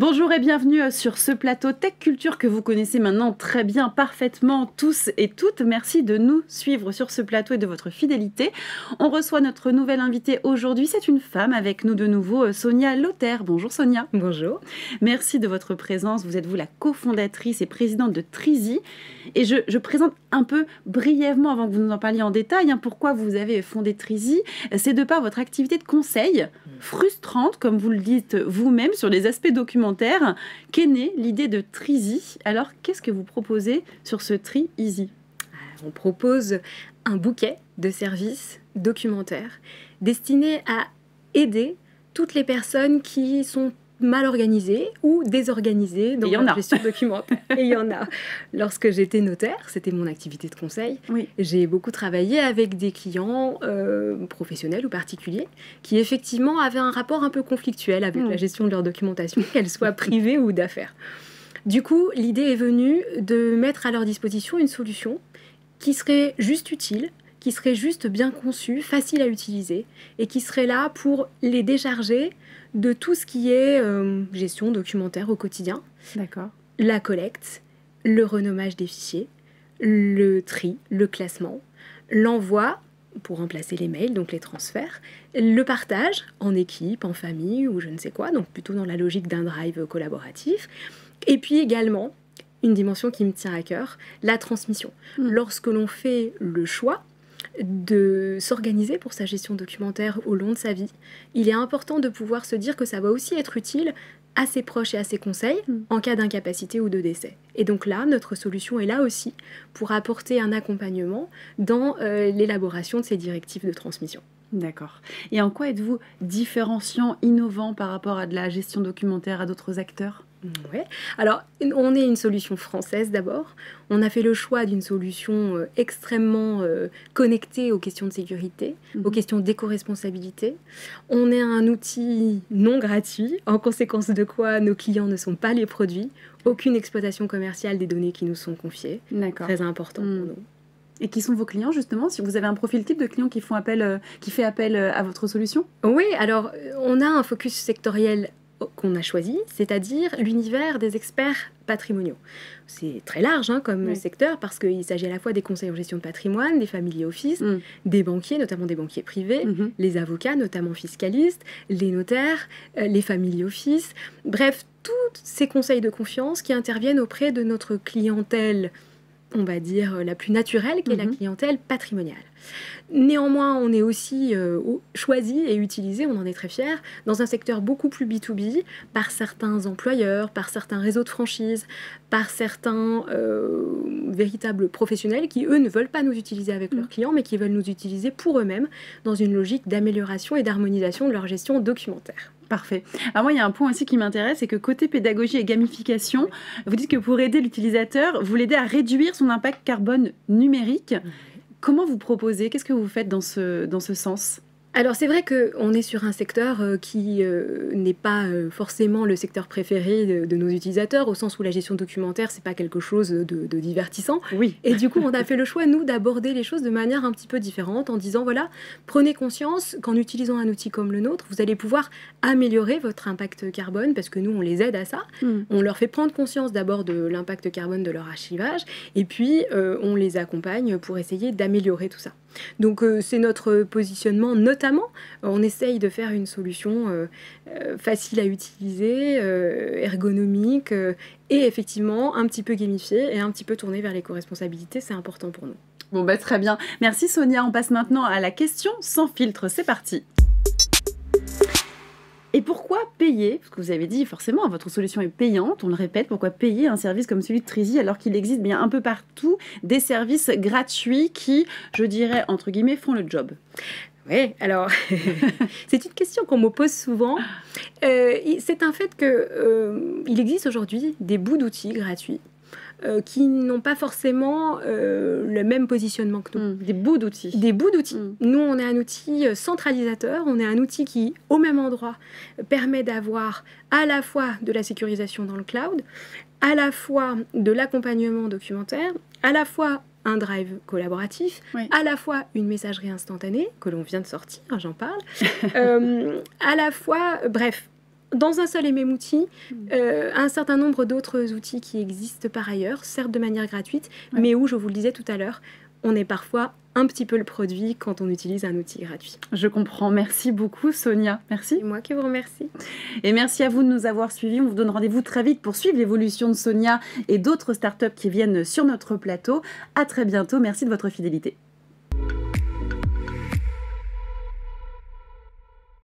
Bonjour et bienvenue sur ce plateau Tech Culture que vous connaissez maintenant très bien, parfaitement tous et toutes. Merci de nous suivre sur ce plateau et de votre fidélité. On reçoit notre nouvelle invitée aujourd'hui. C'est une femme avec nous de nouveau, Sonia Lauter. Bonjour Sonia. Bonjour. Merci de votre présence. Vous êtes la cofondatrice et présidente de Trizy. Et je présente un peu brièvement, avant que vous nous en parliez en détail, pourquoi vous avez fondé Trizy. C'est de par votre activité de conseil frustrante, comme vous le dites vous-même, sur les aspects documentaires, qu'est née l'idée de Trizy. Alors, qu'est-ce que vous proposez sur ce Trizy? On propose un bouquet de services documentaires destinés à aider toutes les personnes qui sont mal organisées ou désorganisées dans la gestion documentaire. Et il y en a. Lorsque j'étais notaire, c'était mon activité de conseil, j'ai beaucoup travaillé avec des clients professionnels ou particuliers qui effectivement avaient un rapport un peu conflictuel avec la gestion de leur documentation, qu'elle soit privée ou d'affaires. Du coup, l'idée est venue de mettre à leur disposition une solution qui serait juste utile, qui serait juste bien conçue, facile à utiliser, et qui serait là pour les décharger de tout ce qui est gestion documentaire au quotidien. D'accord. La collecte, le renommage des fichiers, le tri, le classement, l'envoi pour remplacer les mails, donc les transferts, le partage en équipe, en famille ou je ne sais quoi, donc plutôt dans la logique d'un drive collaboratif. Et puis également, une dimension qui me tient à cœur, la transmission. Lorsque l'on fait le choix de s'organiser pour sa gestion documentaire au long de sa vie, il est important de pouvoir se dire que ça va aussi être utile à ses proches et à ses conseils en cas d'incapacité ou de décès. Et donc là, notre solution est là aussi pour apporter un accompagnement dans l'élaboration de ces directives de transmission. D'accord. Et en quoi êtes-vous différenciant, innovant par rapport à de la gestion documentaire à d'autres acteurs ? Ouais. Alors, on est une solution française d'abord. On a fait le choix d'une solution extrêmement connectée aux questions de sécurité, aux questions d'éco-responsabilité. On est un outil non gratuit, en conséquence de quoi nos clients ne sont pas les produits. Aucune exploitation commerciale des données qui nous sont confiées. Très important pour nous. Et qui sont vos clients, justement, si vous avez un profil type de clients qui fait appel à votre solution? Oui, alors on a un focus sectoriel qu'on a choisi, c'est-à-dire l'univers des experts patrimoniaux. C'est très large comme secteur parce qu'il s'agit à la fois des conseils en gestion de patrimoine, des family office, des banquiers, notamment des banquiers privés, les avocats, notamment fiscalistes, les notaires, les family office, bref, tous ces conseils de confiance qui interviennent auprès de notre clientèle, on va dire, la plus naturelle, qui est la clientèle patrimoniale. Néanmoins, on est aussi choisi et utilisé, on en est très fiers, dans un secteur beaucoup plus B2B, par certains employeurs, par certains réseaux de franchise, par certains véritables professionnels qui, eux, ne veulent pas nous utiliser avec leurs clients, mais qui veulent nous utiliser pour eux-mêmes dans une logique d'amélioration et d'harmonisation de leur gestion documentaire. Parfait. Alors moi, il y a un point aussi qui m'intéresse, c'est que côté pédagogie et gamification, vous dites que pour aider l'utilisateur, vous l'aidez à réduire son impact carbone numérique. Comment vous proposez? Qu'est-ce que vous faites dans ce sens? Alors c'est vrai qu'on est sur un secteur qui n'est pas forcément le secteur préféré de nos utilisateurs, au sens où la gestion documentaire, c'est pas quelque chose de divertissant. Oui. Et du coup, on a fait le choix, nous, d'aborder les choses de manière un petit peu différente, en disant, voilà, prenez conscience qu'en utilisant un outil comme le nôtre, vous allez pouvoir améliorer votre impact carbone, parce que nous, on les aide à ça. On leur fait prendre conscience d'abord de l'impact carbone de leur archivage, et puis on les accompagne pour essayer d'améliorer tout ça. Donc c'est notre positionnement, notamment on essaye de faire une solution facile à utiliser, ergonomique et effectivement un petit peu gamifiée et un petit peu tournée vers l'éco-responsabilité, c'est important pour nous. Bon très bien, merci Sonia, on passe maintenant à la question sans filtre, c'est parti. Et pourquoi payer? Parce que vous avez dit forcément, votre solution est payante, on le répète, pourquoi payer un service comme celui de Trizy alors qu'il existe bien un peu partout des services gratuits qui, je dirais, entre guillemets, font le job? Oui, alors, c'est une question qu'on me pose souvent. C'est un fait qu'il existe aujourd'hui des bouts d'outils gratuits qui n'ont pas forcément le même positionnement que nous. Des bouts d'outils. Des bouts d'outils. Nous, on est un outil centralisateur, on est un outil qui, au même endroit, permet d'avoir à la fois de la sécurisation dans le cloud, à la fois de l'accompagnement documentaire, à la fois un drive collaboratif, à la fois une messagerie instantanée, que l'on vient de sortir, j'en parle, à la fois, bref, dans un seul et même outil un certain nombre d'autres outils qui existent par ailleurs, certes de manière gratuite, mais où, je vous le disais tout à l'heure, on est parfois un petit peu le produit quand on utilise un outil gratuit. Je comprends. Merci beaucoup, Sonia. Merci. C'est moi qui vous remercie. Et merci à vous de nous avoir suivis. On vous donne rendez-vous très vite pour suivre l'évolution de Sonia et d'autres startups qui viennent sur notre plateau. À très bientôt. Merci de votre fidélité.